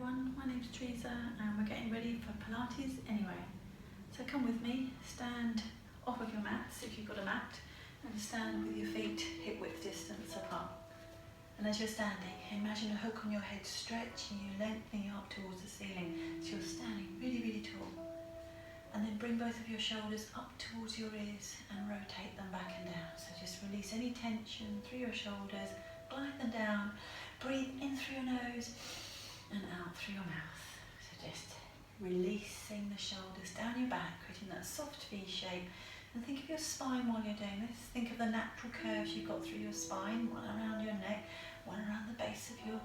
everyone, my name's Teresa and we're getting ready for Pilates anyway. So come with me, stand off of your mats if you've got a mat, and stand with your feet hip width distance apart. And as you're standing, imagine a hook on your head stretching you, lengthening you up towards the ceiling. So you're standing really tall. And then bring both of your shoulders up towards your ears and rotate them back and down. So just release any tension through your shoulders, glide them down, breathe in through your nose and out through your mouth. So just releasing the shoulders down your back, creating that soft V shape. And think of your spine while you're doing this. Think of the natural curves you've got through your spine, one around your neck, one around the base of your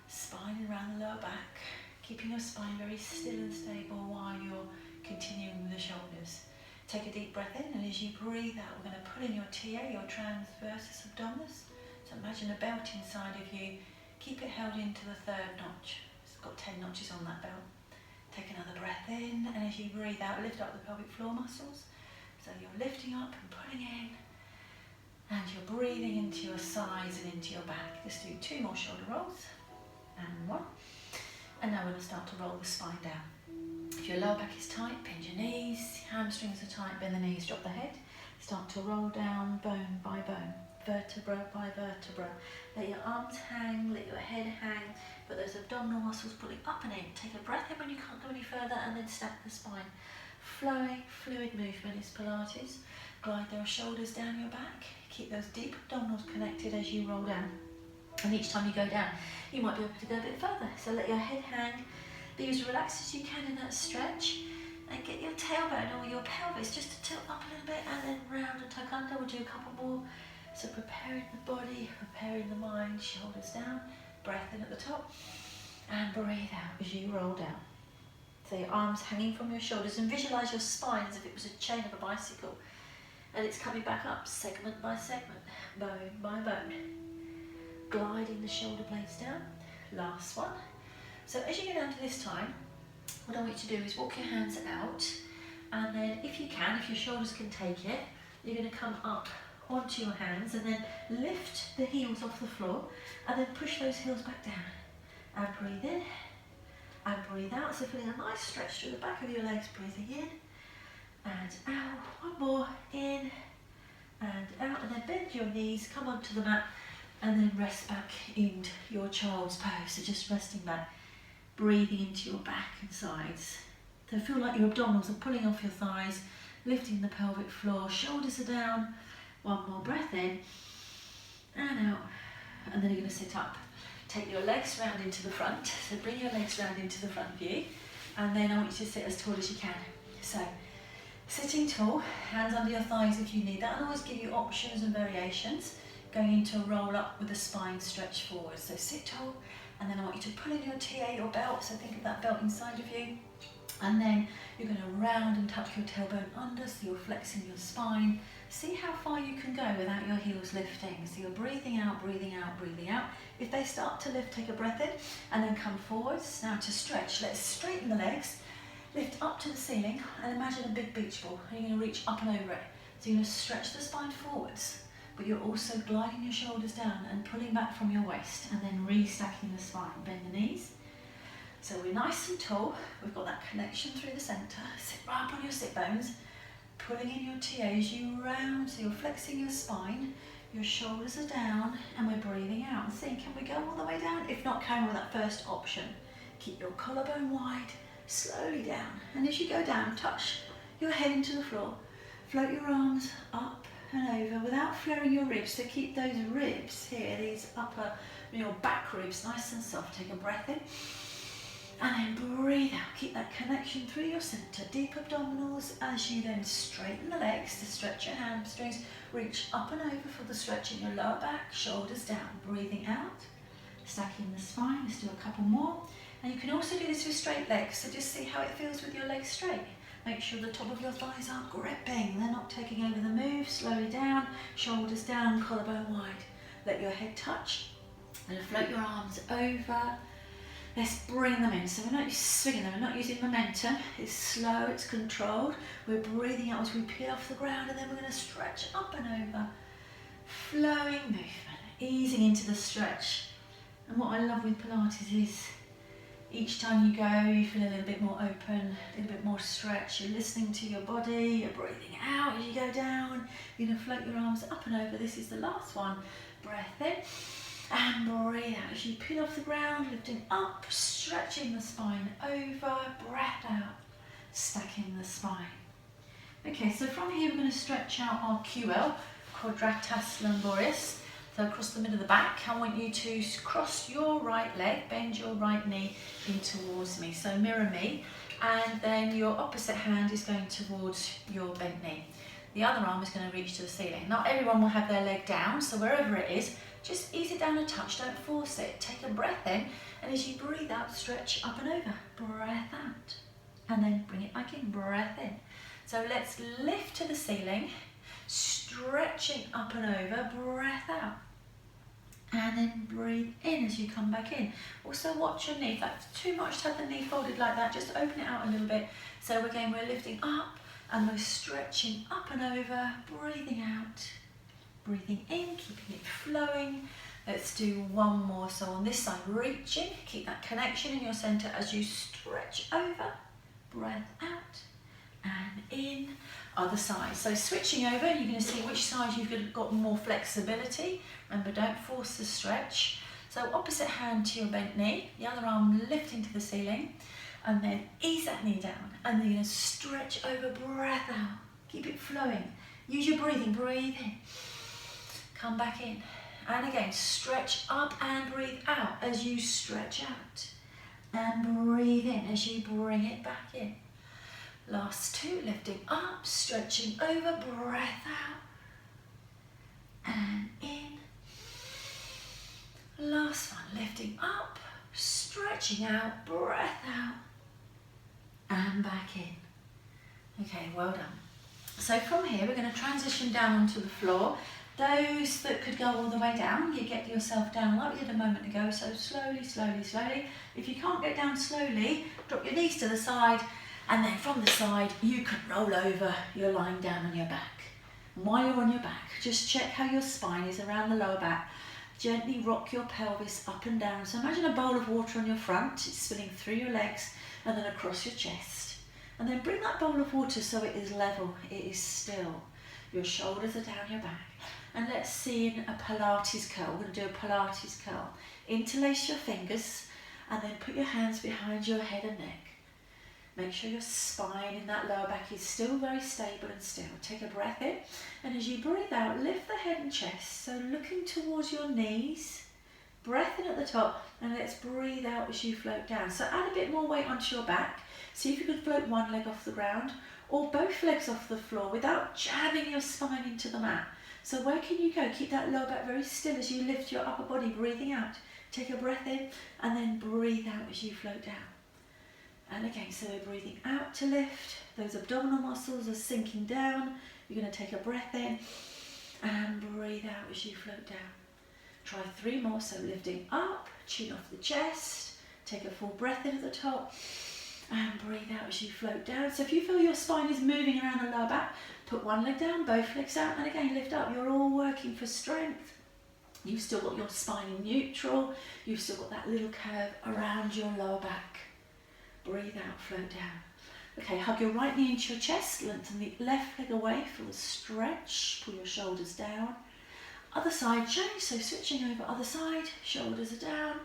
spine and around the lower back. Keeping your spine very still and stable while you're continuing with the shoulders. Take a deep breath in, and as you breathe out, we're going to pull in your TA, your transversus abdominis. So imagine a belt inside of you. Keep it held into the third notch. It's got 10 notches on that belt. Take another breath in, and as you breathe out, lift up the pelvic floor muscles. So you're lifting up and pulling in, and you're breathing into your sides and into your back. Just do 2 more shoulder rolls, and 1. And now we're going to start to roll the spine down. If your lower back is tight, bend your knees, hamstrings are tight, bend the knees, drop the head. Start to roll down bone by bone, vertebra by vertebra. Let your arms hang, let your head hang, but those abdominal muscles pulling up and in. Take a breath in when you can't go any further, and then stack the spine. Flowing, fluid movement is Pilates. Glide those shoulders down your back. Keep those deep abdominals connected as you roll down. And each time you go down, you might be able to go a bit further. So let your head hang. Be as relaxed as you can in that stretch. And get your tailbone or your pelvis just to tilt up a little bit, and then round and tuck under. We'll do a couple more. So preparing the body, preparing the mind, shoulders down. Breath in at the top. And breathe out as you roll down. So your arms hanging from your shoulders, and visualise your spine as if it was a chain of a bicycle. And it's coming back up segment by segment, bone by bone. Gliding the shoulder blades down. Last one. So as you go down to this time, what I want you to do is walk your hands out, and then if you can, if your shoulders can take it, you're going to come up onto your hands and then lift the heels off the floor and then push those heels back down. And breathe in and breathe out. So feeling a nice stretch through the back of your legs, breathing in and out. One more, in and out, and then bend your knees, come onto the mat, and then rest back into your child's pose. So just resting back, breathing into your back and sides. So feel like your abdominals are pulling off your thighs, lifting the pelvic floor, shoulders are down. One more breath in and out, and then you're going to sit up. Take your legs round into the front, so bring your legs round into the front view, and then I want you to sit as tall as you can. So sitting tall, hands under your thighs if you need that, and always give you options and variations. Going into a roll up with the spine stretched forward. So sit tall, and then I want you to pull in your TA, your belt, so think of that belt inside of you. And then you're going to round and tuck your tailbone under, so you're flexing your spine. See how far you can go without your heels lifting. So you're breathing out, breathing out, breathing out. If they start to lift, take a breath in, and then come forwards. Now to stretch, let's straighten the legs, lift up to the ceiling, and imagine a big beach ball. And you're going to reach up and over it. So you're going to stretch the spine forwards, but you're also gliding your shoulders down and pulling back from your waist, and then restacking the spine. Bend the knees. So we're nice and tall, we've got that connection through the centre. Sit right up on your sit bones, pulling in your TA as you round, so you're flexing your spine, your shoulders are down, and we're breathing out. And see, can we go all the way down? If not, carry on with that first option. Keep your collarbone wide, slowly down. And as you go down, touch your head into the floor. Float your arms up and over without flaring your ribs. So keep those ribs here, these upper, your back ribs nice and soft. Take a breath in. And then breathe out, keep that connection through your centre, deep abdominals as you then straighten the legs to stretch your hamstrings, reach up and over for the stretch in your lower back, shoulders down, breathing out, stacking the spine. Let's do a couple more. And you can also do this with straight legs, so just see how it feels with your legs straight. Make sure the top of your thighs aren't gripping, they're not taking over the move. Slowly down, shoulders down, collarbone wide. Let your head touch and float your arms over. Let's bring them in. So we're not swinging them, we're not using momentum. It's slow, it's controlled. We're breathing out as we peel off the ground, and then we're going to stretch up and over. Flowing movement, easing into the stretch. And what I love with Pilates is Each time you go, you feel a little bit more open, a little bit more stretch. You're listening to your body, you're breathing out as you go down. You're going to float your arms up and over. This is the last one. Breath in and breathe out as you peel off the ground, lifting up, stretching the spine over, breath out, stacking the spine. Okay, so from here we're going to stretch out our QL, quadratus lumboris. So across the middle of the back, I want you to cross your right leg, bend your right knee in towards me. So mirror me, and then your opposite hand is going towards your bent knee. The other arm is going to reach to the ceiling. Not everyone will have their leg down, so wherever it is, just ease it down a touch, don't force it. Take a breath in, and as you breathe out, stretch up and over. Breath out, and then bring it back in, breath in. So let's lift to the ceiling, stretching up and over, breath out. And then breathe in as you come back in. Also watch your knee. If that's too much to have the knee folded like that, just open it out a little bit. So again, we're lifting up and we're stretching up and over, breathing out, breathing in, keeping it flowing. Let's do one more. So on this side, reaching, keep that connection in your center as you stretch over, breath out and in. Other side. So switching over, you're going to see which side you've got more flexibility. Remember, don't force the stretch. So opposite hand to your bent knee, the other arm lifting to the ceiling, and then ease that knee down. And then you're going to stretch over, breath out. Keep it flowing. Use your breathing, breathe in. Come back in. And again, stretch up and breathe out as you stretch out. And breathe in as you bring it back in. Last two, lifting up, stretching over, breath out, and in. Last one, lifting up, stretching out, breath out, and back in. Okay, well done. So from here, we're going to transition down onto the floor. Those that could go all the way down, you get yourself down like we did a moment ago, so slowly, slowly, slowly. If you can't get down slowly, drop your knees to the side, and then from the side, you can roll over, you're lying down on your back. And while you're on your back, just check how your spine is around the lower back. Gently rock your pelvis up and down. So imagine a bowl of water on your front, it's spilling through your legs and then across your chest. And then bring that bowl of water so it is level, it is still. Your shoulders are down your back. And let's see in a Pilates curl, we're going to do a Pilates curl. Interlace your fingers and then put your hands behind your head and neck. Make sure your spine in that lower back is still very stable and still. Take a breath in, and as you breathe out, lift the head and chest. So looking towards your knees, breath in at the top, and let's breathe out as you float down. So add a bit more weight onto your back. See if you can float one leg off the ground, or both legs off the floor without jamming your spine into the mat. So where can you go? Keep that lower back very still as you lift your upper body, breathing out. Take a breath in, and then breathe out as you float down. And again, so we're breathing out to lift. Those abdominal muscles are sinking down. You're going to take a breath in and breathe out as you float down. Try 3 more. So lifting up, chin off the chest. Take a full breath in at the top and breathe out as you float down. So if you feel your spine is moving around the lower back, put one leg down, both legs out, and again lift up. You're all working for strength. You've still got your spine in neutral. You've still got that little curve around your lower back. Breathe out, float down. Okay, hug your right knee into your chest, lengthen the left leg away for the stretch, pull your shoulders down. Other side change, so switching over other side, shoulders are down,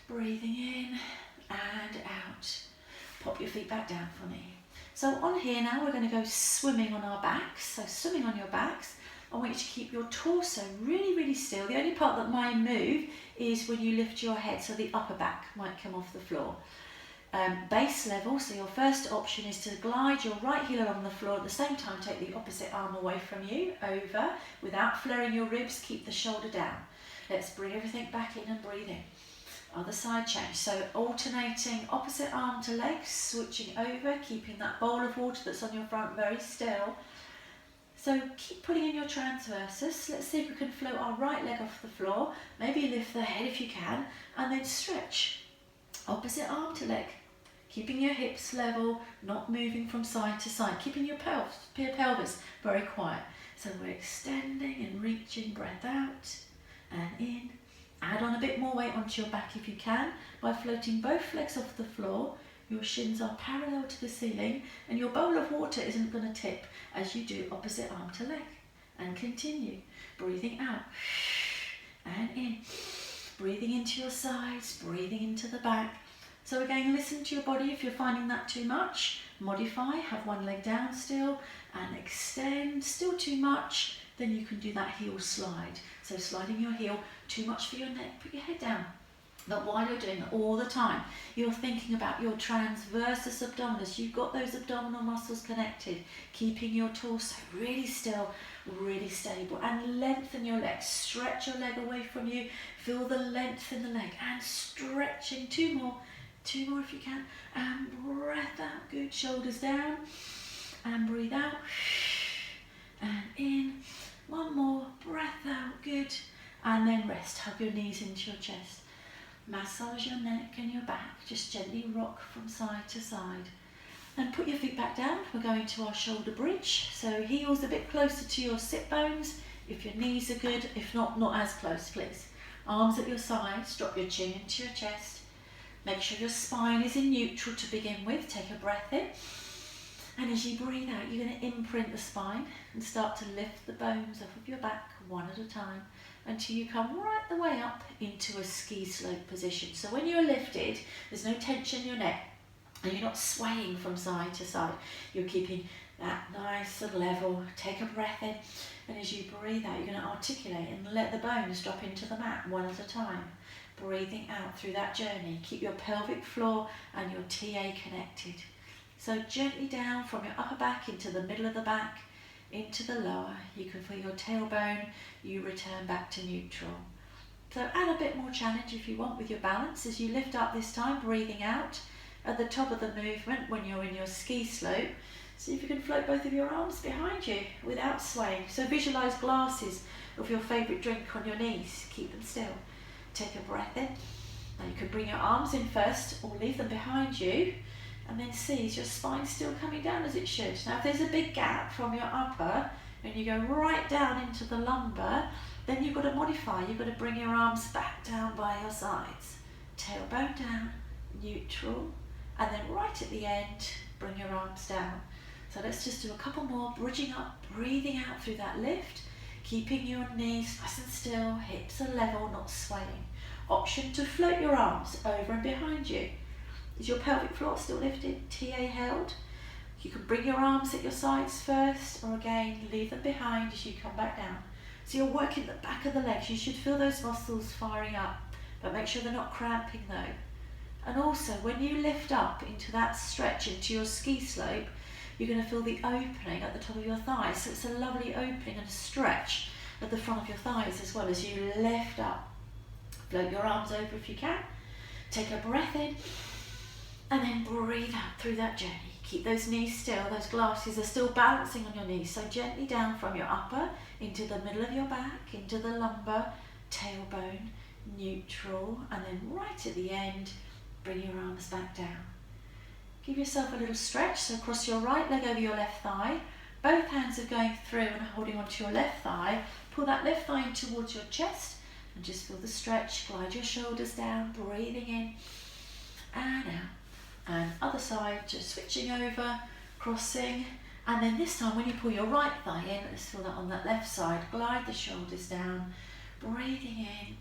breathing in and out. Pop your feet back down for me. So on here now, we're going to go swimming on our backs. So swimming on your backs, I want you to keep your torso really, really still. The only part that might move is when you lift your head, so the upper back might come off the floor. Base level, so your first option is to glide your right heel along the floor, at the same time take the opposite arm away from you, over, without flaring your ribs, keep the shoulder down. Let's bring everything back in and breathe in. Other side change, so alternating opposite arm to legs, switching over, keeping that bowl of water that's on your front very still. So keep putting in your transversus. Let's see if we can float our right leg off the floor, maybe lift the head if you can, and then stretch. Opposite arm to leg. Keeping your hips level, not moving from side to side, keeping your pelvis very quiet. So we're extending and reaching, breath out and in Add on a bit more weight onto your back if you can by floating both legs off the floor. Your shins are parallel to the ceiling and your bowl of water isn't going to tip as you do opposite arm to leg. And continue. Breathing out and in. Breathing into your sides, breathing into the back. So again, listen to your body if you're finding that too much. Modify, have one leg down still and extend. Still too much, then you can do that heel slide. So sliding your heel, too much for your neck, put your head down. But while you're doing it all the time, you're thinking about your transversus abdominis. You've got those abdominal muscles connected, keeping your torso really still, really stable. And lengthen your leg, stretch your leg away from you. Feel the length in the leg and stretching. Two more if you can. And breath out, good. Shoulders down and breathe out. And in. One more, breath out, good. And then rest, hug your knees into your chest. Massage your neck and your back, just gently rock from side to side. And put your feet back down, we're going to our shoulder bridge. So heels a bit closer to your sit bones, if your knees are good, if not, not as close please. Arms at your sides, drop your chin into your chest. Make sure your spine is in neutral to begin with, take a breath in. And as you breathe out, you're going to imprint the spine and start to lift the bones off of your back one at a time until you come right the way up into a ski slope position. So when you're lifted, there's no tension in your neck and you're not swaying from side to side. You're keeping that nice and level. Take a breath in, and as you breathe out, you're going to articulate and let the bones drop into the mat one at a time. Breathing out through that journey. Keep your pelvic floor and your TA connected. So gently down from your upper back into the middle of the back, into the lower. You can feel your tailbone, you return back to neutral. So add a bit more challenge if you want with your balance as you lift up this time, breathing out at the top of the movement when you're in your ski slope. See if you can float both of your arms behind you without swaying. So visualize glasses of your favourite drink on your knees. Keep them still. Take a breath in. Now you can bring your arms in first or leave them behind you. And then see, is your spine still coming down as it should? Now if there's a big gap from your upper and you go right down into the lumbar, then you've got to modify. You've got to bring your arms back down by your sides. Tailbone down, neutral, and then right at the end, bring your arms down. So let's just do a couple more, bridging up, breathing out through that lift, keeping your knees nice and still, hips are level, not swaying. Option to float your arms over and behind you. Is your pelvic floor still lifted, TA held? You can bring your arms at your sides first, or again, leave them behind as you come back down. So you're working the back of the legs. You should feel those muscles firing up, but make sure they're not cramping though. And also, when you lift up into that stretch, into your ski slope, you're going to feel the opening at the top of your thighs. So it's a lovely opening and a stretch at the front of your thighs as well as you lift up. Float your arms over if you can. Take a breath in. And then breathe out through that journey. Keep those knees still, those glasses are still balancing on your knees. So gently down from your upper, into the middle of your back, into the lumbar, tailbone, neutral, and then right at the end, bring your arms back down. Give yourself a little stretch, so cross your right leg over your left thigh. Both hands are going through and holding onto your left thigh. Pull that left thigh in towards your chest and just feel the stretch. Glide your shoulders down, breathing in and out. And other side, just switching over, crossing, and then this time when you pull your right thigh in, let's feel that on that left side, glide the shoulders down, breathing in